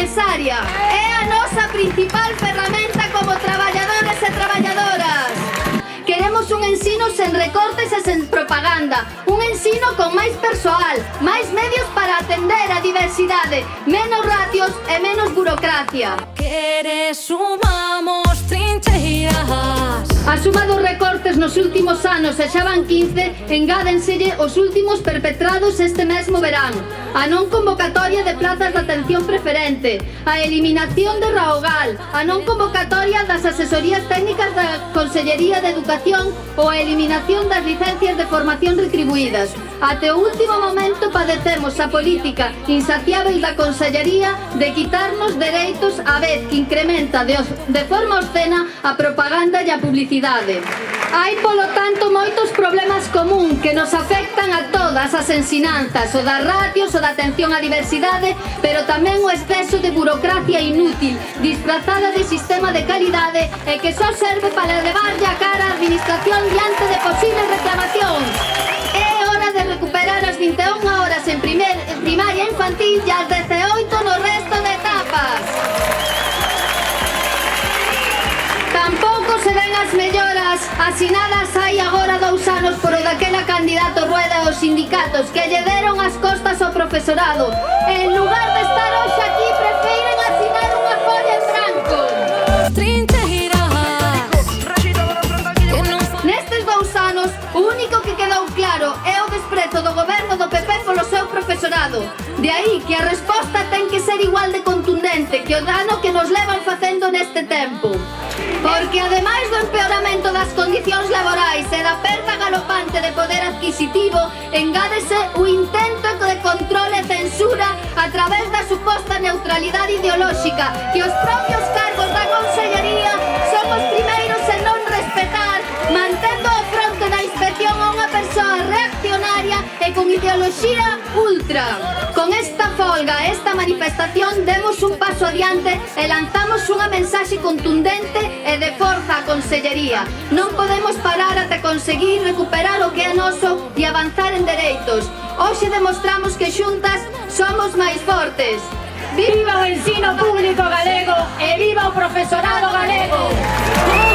necesaria. É a nosa principal ferramenta como traballadores e traballadoras. Queremos un ensino sen recortes e sen propaganda, un ensino con máis persoal, máis medios para atender a diversidade, menos ratios e menos burocracia. Que sumamos trincheiras. A suma dos recortes nos últimos anos, e xa van 15, engádenselle os últimos perpetrados este mesmo verán. A non convocatoria de plazas de atención preferente, a eliminación de Raogal, a non convocatoria das asesorías técnicas da Consellería de Educación ou a eliminación das licencias de formación retribuídas. Até o último momento padecemos a política insaciável da Consellería de quitarnos dereitos a vez que incrementa de forma obscena a propaganda e a publicidade. Hai, polo tanto, moitos problemas común que nos afectan a todas as ensinanzas, o das ratios, o da atención á diversidade, pero tamén o exceso de burocracia inútil, disfrazada de sistema de calidade e que só serve para levarlle a cara a administración diante de posibles reclamacións. É hora de recuperar as 21 horas en primaria infantil e as 18 no resto de etapas. Tampouco se ven as melloras asinadas hai agora 2 anos por o daquela candidato Rueda aos sindicatos que lle deron as costas ao profesorado. En lugar de estar hoxe aquí, prefiren asinar unha folla en branco. Nestes 2 anos, o único que quedou claro é o desprezo do goberno do PP polo seu profesorado. De aí que a resposta ten que ser igual de contundente que o dano que nos levan facendo neste tempo. Porque ademais do empeoramento das condicións laborais e da perda galopante de poder adquisitivo, engádese o intento de control e censura a través da suposta neutralidade ideolóxica que os propios cargos da Consellería son os primeiros en non respetar, mantendo ao fronte da inspección a unha persoa reaccionaria e con ideoloxía ultra. Con esta folga, esta manifestación, demos un paso adiante e lanzamos unha mensaxe contundente e de forza á Consellería. Non podemos parar ata conseguir recuperar o que é noso e avanzar en dereitos. Hoxe demostramos que xuntas somos máis fortes. Viva o ensino público galego e viva o profesorado galego!